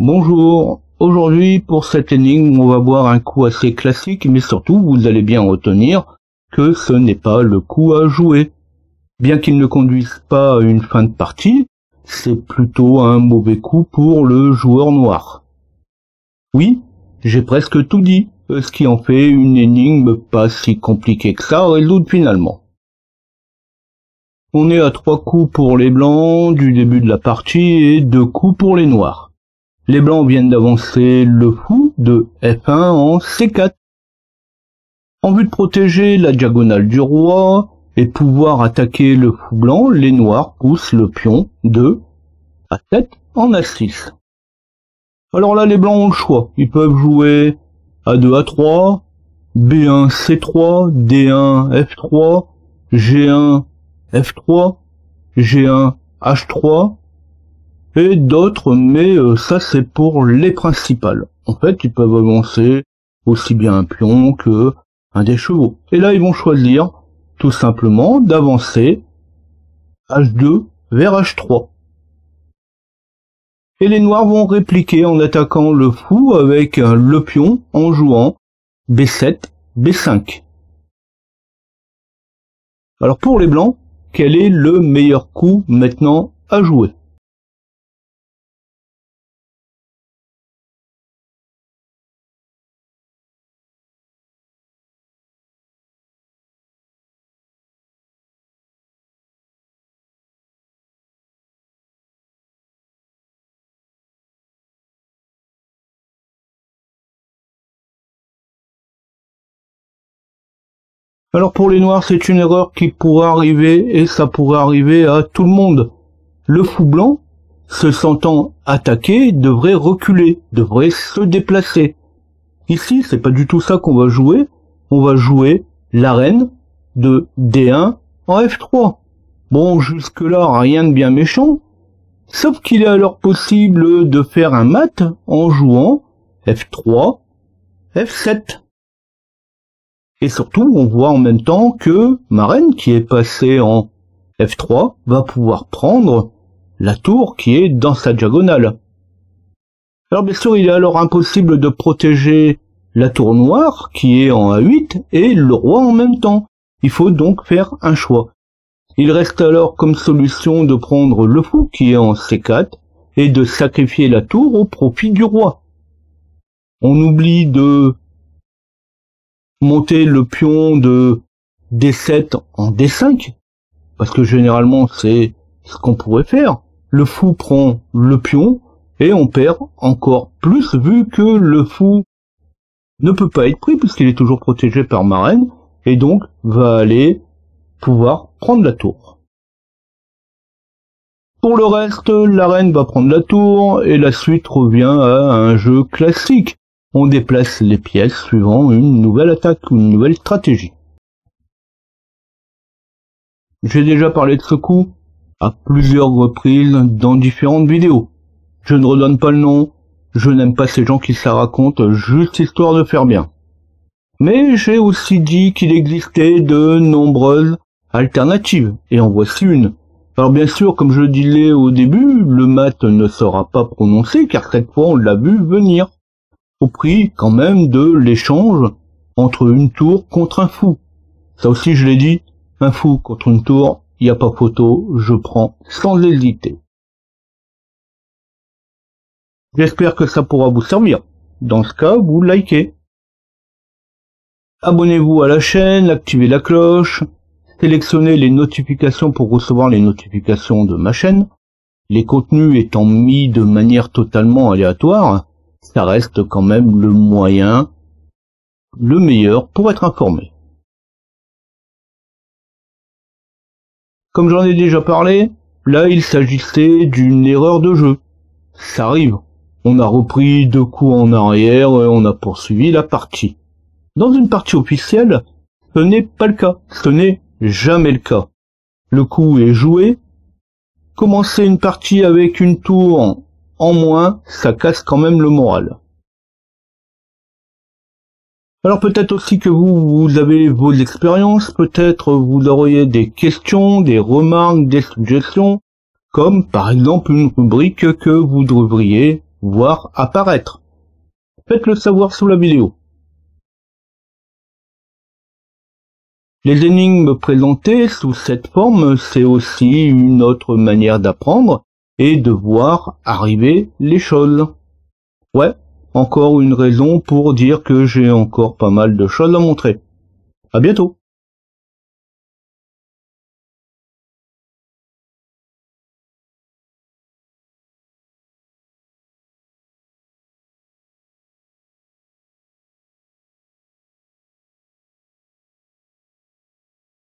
Bonjour, aujourd'hui pour cette énigme on va voir un coup assez classique, mais surtout vous allez bien retenir que ce n'est pas le coup à jouer. Bien qu'il ne conduise pas à une fin de partie, c'est plutôt un mauvais coup pour le joueur noir. Oui, j'ai presque tout dit, ce qui en fait une énigme pas si compliquée que ça à résoudre finalement. On est à 3 coups pour les blancs du début de la partie et 2 coups pour les noirs. Les blancs viennent d'avancer le fou de F1 en C4. En vue de protéger la diagonale du roi et pouvoir attaquer le fou blanc, les noirs poussent le pion de A7 en A6. Alors là, les blancs ont le choix. Ils peuvent jouer A2 A3, B1 C3, D1 F3, G1 F3, G1 H3, et d'autres, mais ça c'est pour les principales. En fait, ils peuvent avancer aussi bien un pion que un des chevaux. Et là, ils vont choisir tout simplement d'avancer H2 vers H3. Et les noirs vont répliquer en attaquant le fou avec le pion en jouant B7, B5. Alors pour les blancs, quel est le meilleur coup maintenant à jouer ? Alors pour les noirs, c'est une erreur qui pourrait arriver, et ça pourrait arriver à tout le monde. Le fou blanc, se sentant attaqué, devrait reculer, devrait se déplacer. Ici, c'est pas du tout ça qu'on va jouer. On va jouer la reine de D1 en F3. Bon, jusque-là, rien de bien méchant. Sauf qu'il est alors possible de faire un mat en jouant F3, F7. Et surtout, on voit en même temps que ma reine, qui est passée en F3, va pouvoir prendre la tour qui est dans sa diagonale. Alors bien sûr, il est alors impossible de protéger la tour noire, qui est en A8, et le roi en même temps. Il faut donc faire un choix. Il reste alors comme solution de prendre le fou, qui est en C4, et de sacrifier la tour au profit du roi. On oublie de monter le pion de D7 en D5, parce que généralement c'est ce qu'on pourrait faire. Le fou prend le pion et on perd encore plus vu que le fou ne peut pas être pris puisqu'il est toujours protégé par ma reine et donc va aller pouvoir prendre la tour. Pour le reste, la reine va prendre la tour et la suite revient à un jeu classique. On déplace les pièces suivant une nouvelle attaque ou une nouvelle stratégie. J'ai déjà parlé de ce coup à plusieurs reprises dans différentes vidéos. Je ne redonne pas le nom, je n'aime pas ces gens qui se la racontent juste histoire de faire bien. Mais j'ai aussi dit qu'il existait de nombreuses alternatives, et en voici une. Alors bien sûr, comme je le disais au début, le mat ne sera pas prononcé car cette fois on l'a vu venir. Au prix quand même de l'échange entre une tour contre un fou. Ça aussi je l'ai dit, un fou contre une tour, il n'y a pas photo, je prends sans hésiter. J'espère que ça pourra vous servir. Dans ce cas, vous likez. Abonnez-vous à la chaîne, activez la cloche, sélectionnez les notifications pour recevoir les notifications de ma chaîne. Les contenus étant mis de manière totalement aléatoire, ça reste quand même le moyen, le meilleur pour être informé. Comme j'en ai déjà parlé, là il s'agissait d'une erreur de jeu. Ça arrive. On a repris 2 coups en arrière et on a poursuivi la partie. Dans une partie officielle, ce n'est pas le cas. Ce n'est jamais le cas. Le coup est joué. Commencer une partie avec une tour en moins, ça casse quand même le moral. Alors peut-être aussi que vous avez vos expériences, peut-être vous auriez des questions, des remarques, des suggestions, comme par exemple une rubrique que vous devriez voir apparaître. Faites-le savoir sous la vidéo. Les énigmes présentées sous cette forme, c'est aussi une autre manière d'apprendre et de voir arriver les choses. Ouais, encore une raison pour dire que j'ai encore pas mal de choses à montrer. À bientôt.